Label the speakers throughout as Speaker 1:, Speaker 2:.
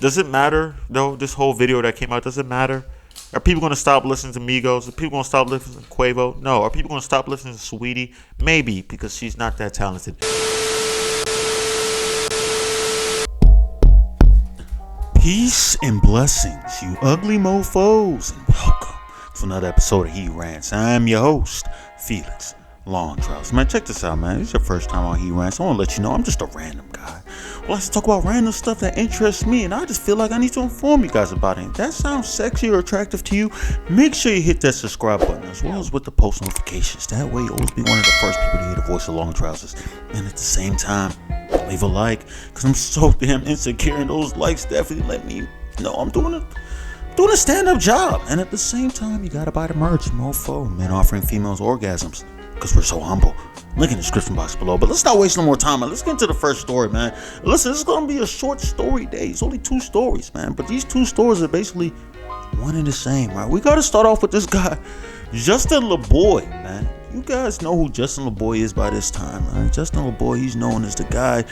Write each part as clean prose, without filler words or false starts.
Speaker 1: Does it matter though? This whole video that came out, does it matter? Are people gonna stop listening to Migos? Are people gonna stop listening to Quavo? No. Are people gonna stop listening to Saweetie? Maybe, because she's not that talented. Peace and blessings, you ugly mofos, and welcome to another episode of He Rants. I'm your host, Felix Longtrouse. Man, check this out, man. It's your first time on He Rants. I want to let you know I'm just a random guy who likes to talk about random stuff that interests me, and I just feel like I need to inform you guys about it. If that sounds sexy or attractive to you, make sure you hit that subscribe button as well as with the post notifications. That way, you'll always be one of the first people to hear the voice of Long Trousers. And at the same time, leave a like, because I'm so damn insecure, and those likes definitely let me know I'm doing a stand-up job. And at the same time, you gotta buy the merch, mofo. Men offering females orgasms, because we're so humble. Link in the description box below. But let's not waste no more time, man. Let's get into the first story, man. Listen, this is gonna be a short story day. It's only 2 stories, man, but these 2 stories are basically one and the same, right? We gotta start off with this guy, Justin Laboy, man. You guys know who Justin Laboy is by this time, right? Justin Laboy, he's known as the guy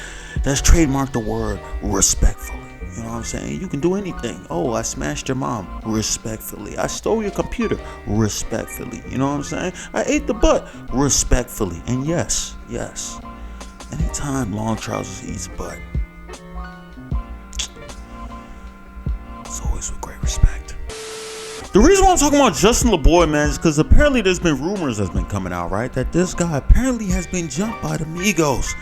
Speaker 1: that's trademarked the word respectfully. You know what I'm saying? You can do anything. Oh, I smashed your mom. Respectfully. I stole your computer. Respectfully. You know what I'm saying? I ate the butt. Respectfully. And yes, anytime Long Trousers eats butt, it's always with great respect. The reason why I'm talking about Justin Laboy, man, is because apparently there's been rumors that's been coming out, right? That this guy apparently has been jumped by the Migos,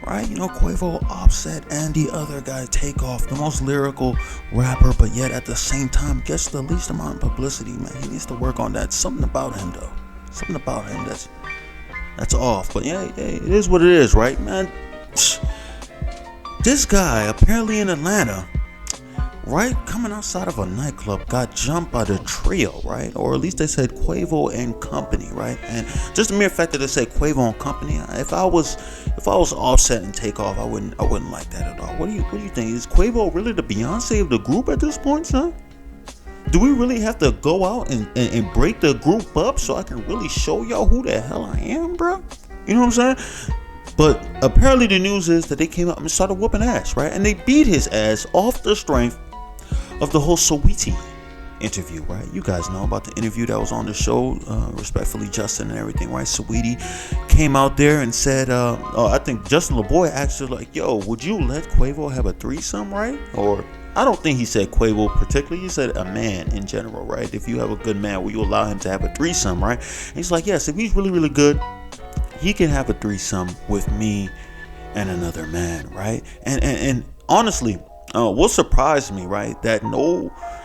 Speaker 1: right? You know, Quavo, Offset, and the other guy, Takeoff, the most lyrical rapper, but yet at the same time gets the least amount of publicity, man. He needs to work on that. Something about him, though. Something about him that's off. But yeah, it is what it is, right, man? This guy, apparently in Atlanta, right, coming outside of a nightclub, got jumped by the trio, right? Or at least they said Quavo and Company, right? And just the mere fact that they said Quavo and Company, if I was Offset and Takeoff, I wouldn't like that at all. What do you think? Is Quavo really the Beyonce of the group at this point, son? Do we really have to go out and break the group up so I can really show y'all who the hell I am, bro? You know what I'm saying? But apparently the news is that they came out and started whooping ass, right? And they beat his ass off the strength of the whole Saweetie interview, right? You guys know about the interview that was on the show, respectfully Justin and everything, right? Saweetie came out there and said, I think Justin Laboy asked her like, yo, would you let Quavo have a threesome, right? Or I don't think he said Quavo particularly, he said a man in general, right? If you have a good man, will you allow him to have a threesome, right? And he's like, yes, if he's really, really good, he can have a threesome with me and another man, right? And honestly, what surprised me, right, that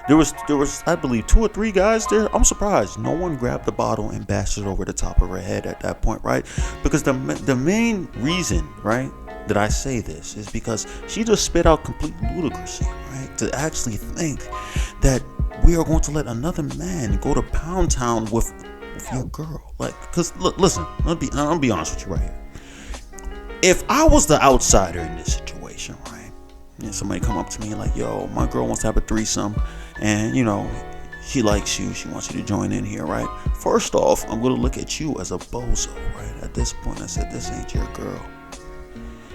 Speaker 1: there was I believe 2 or 3 guys there. I'm surprised no one grabbed the bottle and bashed it over the top of her head at that point, right? Because the main reason, right, that I say this is because she just spit out complete ludicrousy, right? To actually think that we are going to let another man go to Pound Town with your girl, like, cause look, listen, I'm gonna be honest with you right here. If I was the outsider in this situation, right? And somebody come up to me like, yo, my girl wants to have a threesome, and you know, she likes you, she wants you to join in here, right? First off, I'm gonna look at you as a bozo, right? At this point, I said, this ain't your girl.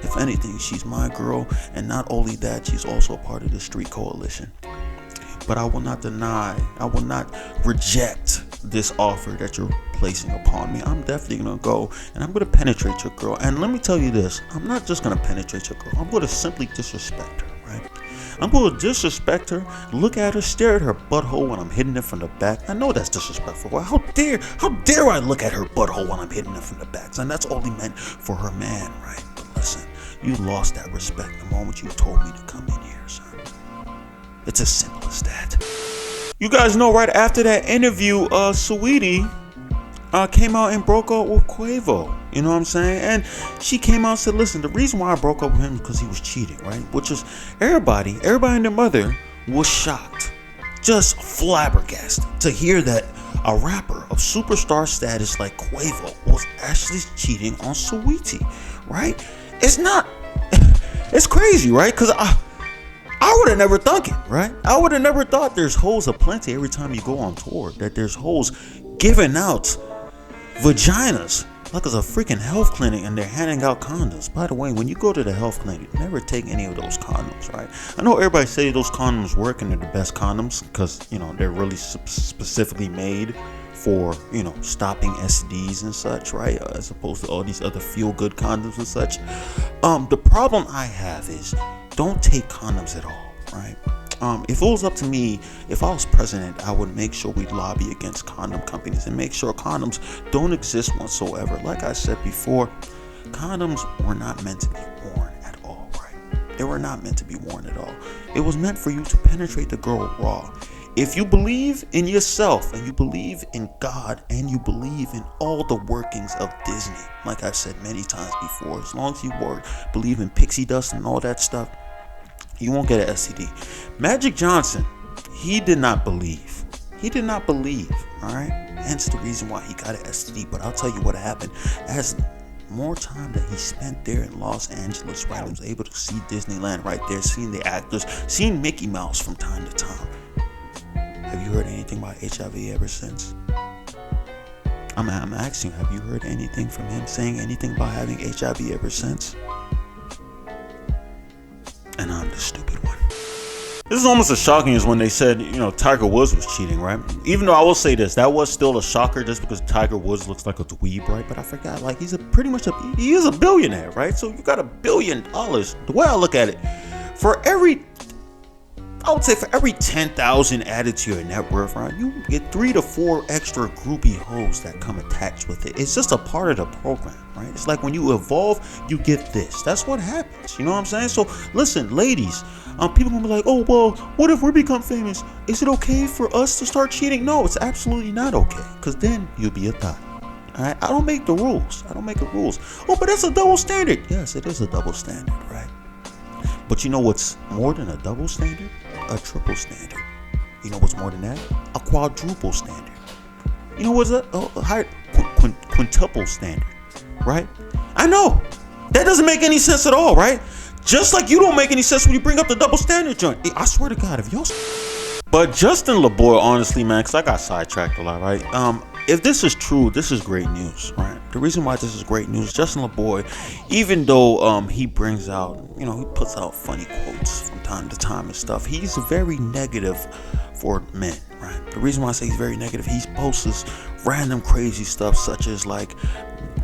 Speaker 1: If anything, she's my girl, and not only that, she's also a part of the street coalition. But I will not reject this offer that you're placing upon me. I'm definitely gonna go and I'm gonna penetrate your girl. And let me tell you this, I'm not just gonna penetrate your girl, I'm gonna simply disrespect her, right? I'm gonna disrespect her, look at her, stare at her butthole when I'm hitting it from the back. I know that's disrespectful. Well, how dare I look at her butthole when I'm hitting it from the back? And that's only meant for her man, right? But listen, you lost that respect the moment you told me to come in here, son. It's as simple as that. You guys know right after that interview, Saweetie came out and broke up with Quavo. You know what I'm saying? And she came out and said, listen, the reason why I broke up with him is because he was cheating, right? Which is everybody and their mother was shocked, just flabbergasted to hear that a rapper of superstar status like Quavo was actually cheating on Saweetie, right? It's crazy, right? Because I would have never thunk it, right? I would have never thought there's hoes aplenty every time you go on tour, that there's hoes giving out vaginas like it's a freaking health clinic and they're handing out condoms. By the way, when you go to the health clinic, never take any of those condoms, right? I know everybody say those condoms work and they're the best condoms because, they're really specifically made for, stopping STDs and such, right? As opposed to all these other feel-good condoms and such. The problem I have is don't take condoms at all, right? If it was up to me, if I was president, I would make sure we lobby against condom companies and make sure condoms don't exist whatsoever. Like I said before, condoms were not meant to be worn at all, right? They were not meant to be worn at all. It was meant for you to penetrate the girl raw. If you believe in yourself and you believe in God and you believe in all the workings of Disney, like I've said many times before, as long as you believe in pixie dust and all that stuff, you won't get an STD. Magic Johnson, he did not believe. He did not believe, all right? Hence the reason why he got an STD. But I'll tell you what happened. As more time that he spent there in Los Angeles, right, he was able to see Disneyland right there, seeing the actors, seeing Mickey Mouse from time to time. Have you heard anything about HIV ever since? I'm asking you, have you heard anything from him saying anything about having HIV ever since? And I'm the stupid one. This is almost as shocking as when they said, Tiger Woods was cheating, right? Even though I will say this, that was still a shocker just because Tiger Woods looks like a dweeb, right? But I forgot, like, he is a billionaire, right? So you got $1 billion. The way I look at it, I would say for every 10,000 added to your net worth, right, you get 3 to 4 extra groupie hoes that come attached with it. It's just a part of the program, right? It's like when you evolve, you get this. That's what happens. You know what I'm saying? So listen, ladies, people gonna be like, oh, well, what if we become famous? Is it okay for us to start cheating? No, it's absolutely not okay, because then you'll be a thot. All right? I don't make the rules. I don't make the rules. Oh, but that's a double standard. Yes, it is a double standard, right? But you know what's more than a double standard? A triple standard. You know what's more than that? A quadruple standard. You know what's a higher quintuple standard, right? I know that doesn't make any sense at all, right? Just like you don't make any sense when you bring up the double standard joint. I swear to God, if y'all. But Justin Laboy, honestly, man, because I got sidetracked a lot, right? If this is true, this is great news, right? The reason why this is great news, Justin Laboy, even though he brings out, he puts out funny quotes from time to time and stuff, he's very negative for men, right? The reason why I say he's very negative, he posts this random crazy stuff such as like,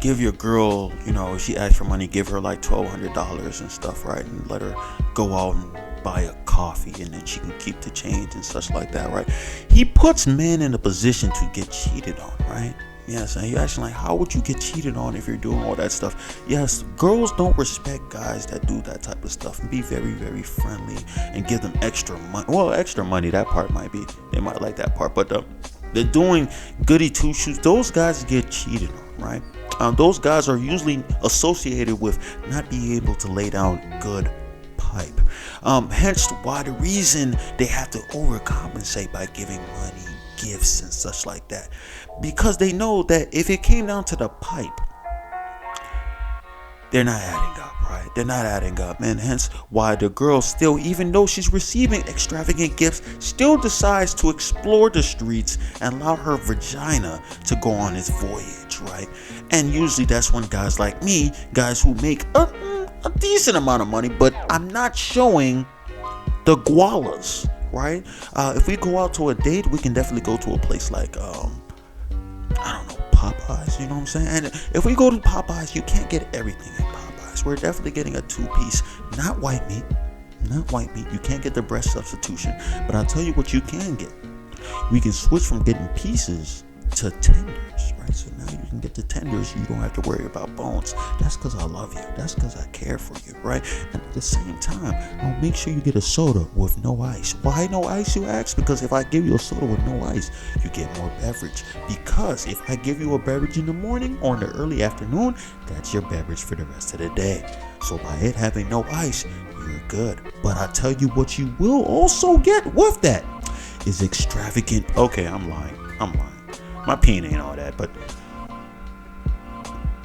Speaker 1: give your girl, if she asks for money, give her like $1,200 and stuff, right? And let her go out and buy a coffee and then she can keep the change and such like that, right? He puts men in a position to get cheated on, right? Yes, and you're actually like, how would you get cheated on if you're doing all that stuff? Yes, girls don't respect guys that do that type of stuff, and be very, very friendly and give them extra money. Well, extra money, that part might be, they might like that part, but they're doing goody two shoes. Those guys get cheated on, right? Those guys are usually associated with not being able to lay down good pipe. Hence why the reason they have to overcompensate by giving money, gifts and such like that, because they know that if it came down to the pipe, they're not adding up, right? They're not adding up, and hence why the girl still, even though she's receiving extravagant gifts, still decides to explore the streets and allow her vagina to go on its voyage, right? And usually that's when guys like me, guys who make a decent amount of money, but I'm not showing the gualas, right? If we go out to a date, we can definitely go to a place like Popeyes, you know what I'm saying? And if we go to Popeyes, you can't get everything at Popeyes. We're definitely getting a 2-piece, not white meat. You can't get the breast substitution, but I'll tell you what you can get. We can switch from getting pieces to tenders, right? So now you can get the tenders, you don't have to worry about bones. That's because I love you. That's because I care for you, right? And at the same time, I'll make sure you get a soda with no ice. Why no ice, you ask? Because if I give you a soda with no ice, you get more beverage. Because if I give you a beverage in the morning or in the early afternoon, that's your beverage for the rest of the day. So by it having no ice, you're good. But I tell you what you will also get with that is extravagant. Okay, I'm lying. My peen ain't all that, but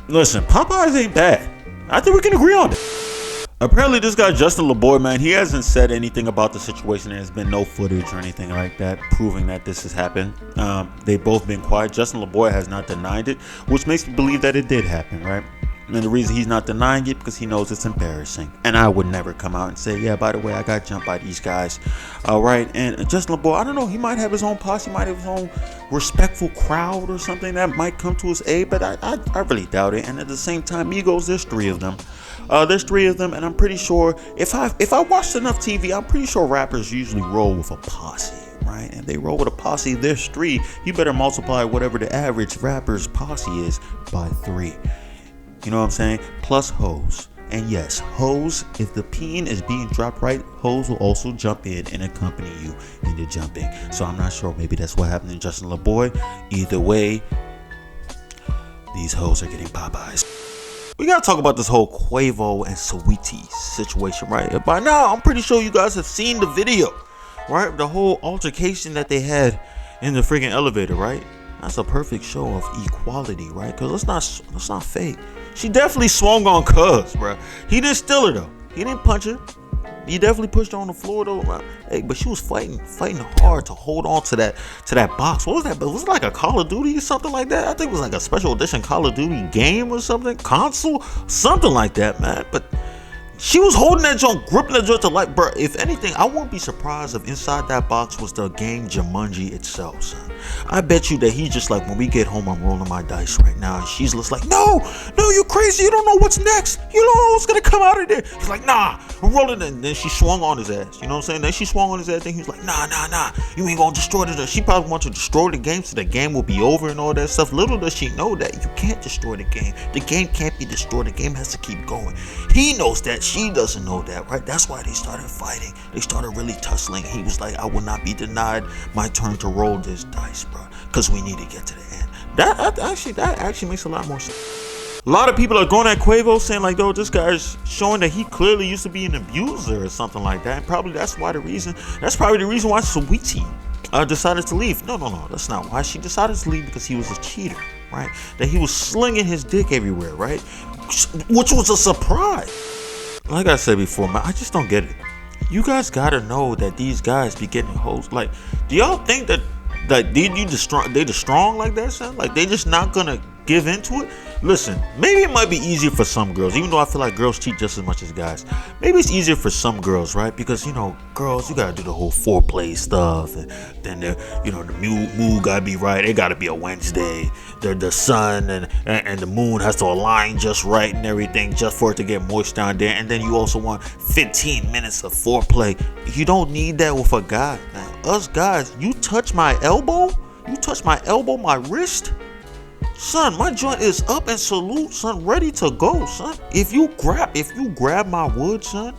Speaker 1: listen, Popeyes ain't bad. I think we can agree on it. Apparently, this guy Justin Laboy, man, he hasn't said anything about the situation. There's been no footage or anything like that proving that this has happened. They've both been quiet. Justin Laboy has not denied it, which makes me believe that it did happen, right? And the reason he's not denying it because he knows it's embarrassing. And I would never come out and say, yeah, by the way, I got jumped by these guys. All right. And Justin LeBoy, I don't know. He might have his own posse, might have his own respectful crowd or something that might come to his aid. But I really doubt it. And at the same time, Migos, there's three of them. There's three of them. And I'm pretty sure if I watched enough TV, I'm pretty sure rappers usually roll with a posse. Right? And they roll with a posse. There's three. You better multiply whatever the average rapper's posse is by 3. You know what I'm saying? Plus hoes. And yes, hoes, if the peen is being dropped right, hoes will also jump in and accompany you in the jumping. So I'm not sure. Maybe that's what happened to Justin LeBoy. Either way, these hoes are getting Popeyes. We gotta talk about this whole Quavo and Saweetie situation, right? By now, I'm pretty sure you guys have seen the video, right? The whole altercation that they had in the freaking elevator, right? That's a perfect show of equality, right? Because let's not fake. She definitely swung on Cuz, bro. He didn't steal her though. He didn't punch her. He definitely pushed her on the floor though. Hey, but she was fighting hard to hold on to that box. What was that? Was it like a Call of Duty or something like that? I think it was like a special edition Call of Duty game or something, console, something like that, man. But she was holding that joint, gripping that joint to life, bro. If anything, I wouldn't be surprised if inside that box was the game Jumanji itself, son. I bet you that he's just like, when we get home, I'm rolling my dice right now. And she's just like, no, you crazy. You don't know what's next. You don't know what's going to come out of there. He's like, nah, I'm rolling it. And then she swung on his ass. You know what I'm saying? Then she swung on his ass. And he was like, nah. You ain't going to destroy the. She probably wants to destroy the game so the game will be over and all that stuff. Little does she know that you can't destroy the game. The game can't be destroyed. The game has to keep going. He knows that. She doesn't know that, right? That's why they started fighting. They started really tussling. He was like, I will not be denied my turn to roll this dice, bro, because we need to get to the end. That actually makes a lot more sense. A lot of people are going at Quavo saying like, yo, this guy's showing that he clearly used to be an abuser or something like that. And probably that's probably the reason why Saweetie decided to leave. No, that's not why. She decided to leave because he was a cheater, right? That he was slinging his dick everywhere, right? Which was a surprise. Like I said before, man, I just don't get it. You guys gotta know that these guys be getting hoes. Like, do y'all think that they just strong like that, son? Like, they just not gonna give into it? Listen, maybe it might be easier for some girls, even though I feel like girls cheat just as much as guys. Maybe it's easier for some girls, right? Because, you know, girls, you gotta do the whole foreplay stuff, and then the mood gotta be right. It gotta be a Wednesday. The sun and the moon has to align just right and everything, just for it to get moist down there. And then you also want 15 minutes of foreplay. You don't need that with a guy, man. Us guys, you touch my elbow, my wrist. Son, my joint is up and salute, son, ready to go, son. If you grab my wood, son,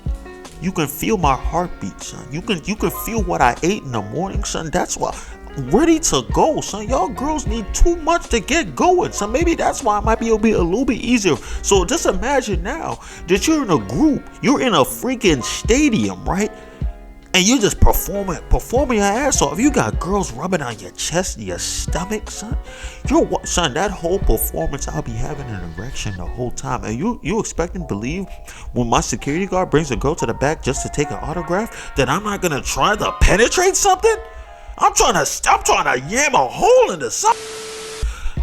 Speaker 1: you can feel my heartbeat, son. You can feel what I ate in the morning, son. That's why I'm ready to go, son. Y'all girls need too much to get going, son. Maybe that's why it might be a little bit easier. So just imagine now that you're in a group, you're in a freaking stadium, right? And you just performing your ass off. You got girls rubbing on your chest, your stomach, son. Son, that whole performance, I'll be having an erection the whole time. And you expect and believe when my security guard brings a girl to the back just to take an autograph that I'm not gonna try to penetrate something? I'm trying to yam a hole into something.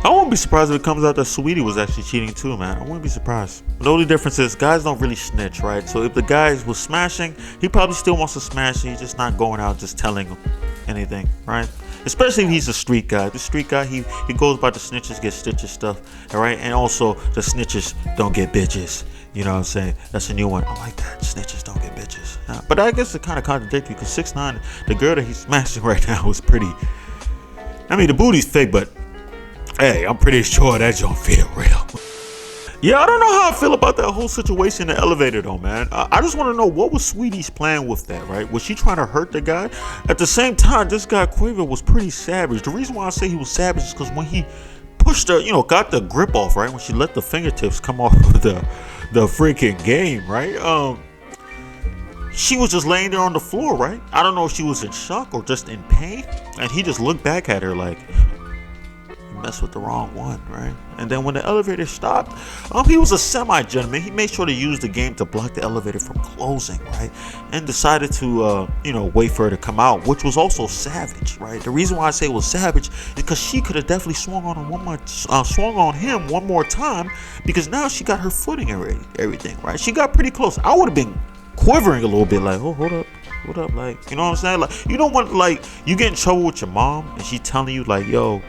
Speaker 1: I wouldn't be surprised if it comes out that Saweetie was actually cheating too, man. I wouldn't be surprised. The only difference is guys don't really snitch, right? So if the guy was smashing, he probably still wants to smash. He's just not going out just telling him anything, right? Especially if he's a street guy. The street guy, he goes by the snitches get stitches stuff, all right? And also the snitches don't get bitches. You know what I'm saying? That's a new one. I like that. Snitches don't get bitches. But I guess it kind of contradicts you because 6ix9ine, the girl that he's smashing right now is pretty. I mean, the booty's fake, but hey, I'm pretty sure that don't feel real. Yeah, I don't know how I feel about that whole situation in the elevator though, man. I just want to know, what was Sweetie's plan with that, right? Was she trying to hurt the guy? At the same time, this guy Quavo was pretty savage. The reason why I say he was savage is because when he pushed her, got the grip off, right? When she let the fingertips come off of the freaking game, right? She was just laying there on the floor, right? I don't know if she was in shock or just in pain. And he just looked back at her like, messed with the wrong one, right? And then when the elevator stopped, he was a semi-gentleman. He made sure to use the game to block the elevator from closing, right? And decided to, wait for her to come out, which was also savage, right? The reason why I say it was savage is because she could have definitely swung on him one more time, because now she got her footing and everything, right? She got pretty close. I would have been quivering a little bit, like, oh, hold up. What up? Like, you know what I'm saying? Like, you don't want, like, you get in trouble with your mom and she telling you, like, yo,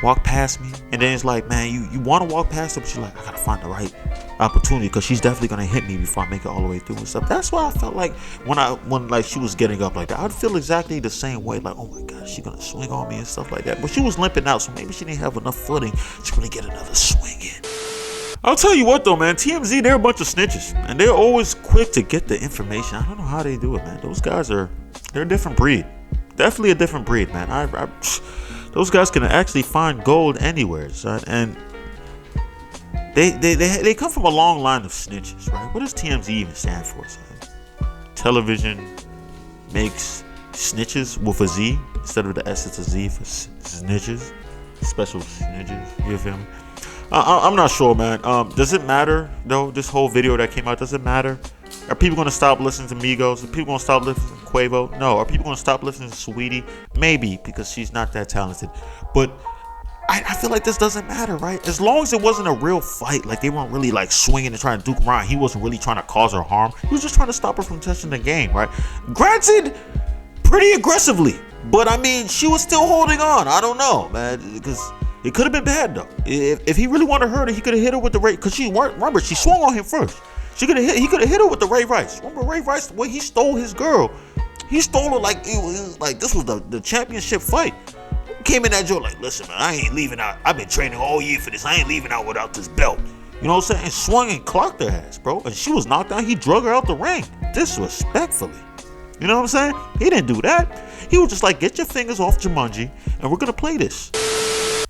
Speaker 1: walk past me. And then it's like, man, you want to walk past her, but you're like, I gotta find the right opportunity, because she's definitely gonna hit me before I make it all the way through and stuff. That's why I felt like when like she was getting up like that, I'd feel exactly the same way, like, oh my god, she's gonna swing on me and stuff like that. But she was limping out, so maybe she didn't have enough footing to really get another swing in. I'll tell you what though, man, TMZ, they're a bunch of snitches, and they're always quick to get the information. I don't know how they do it, man. Those guys they're a different breed. Definitely a different breed, man. Those guys can actually find gold anywhere, son. And they come from a long line of snitches, right? What does TMZ even stand for, son? Television makes snitches with a Z instead of the S. It's a Z for snitches, special snitches. You feel me? I'm not sure, man. Does it matter though? This whole video that came out, does it matter? Are people gonna stop listening to Migos? Are people gonna stop listening to Quavo? No. Are people gonna stop listening to Saweetie? Maybe, because she's not that talented. But I feel like this doesn't matter, right? As long as it wasn't a real fight, like they weren't really like swinging and trying to duke around. He wasn't really trying to cause her harm. He was just trying to stop her from touching the game, right? Granted, pretty aggressively, but I mean, she was still holding on. I don't know, man, because it could have been bad though. If he really wanted to hurt her, he could have hit her with the right. Because remember, she swung on him first. He could have hit her with the Ray Rice. Remember Ray Rice, the way he stole his girl? He stole her like it was like this was the championship fight. Came in that joint like, listen, man, I ain't leaving out. I've been training all year for this. I ain't leaving out without this belt. You know what I'm saying? And swung and clocked her ass, bro. And she was knocked out. He drug her out the ring disrespectfully. You know what I'm saying? He didn't do that. He was just like, get your fingers off Jumanji, and we're gonna play this.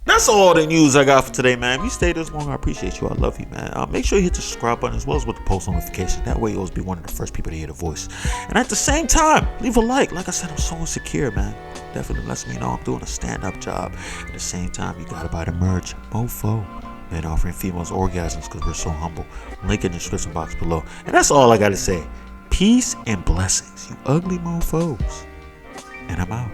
Speaker 1: That's all the news I got for today, man. If you stayed this long, I appreciate you. I love you, man. Make sure you hit the subscribe button as well as with the post notification. That way you'll always be one of the first people to hear the voice. And at the same time, leave a like. Like I said, I'm so insecure, man. Definitely lets me know I'm doing a stand-up job. At the same time, you gotta buy the merch. Mofo. Men offering females orgasms because we're so humble. Link in the description box below. And that's all I gotta say. Peace and blessings, you ugly mofos. And I'm out.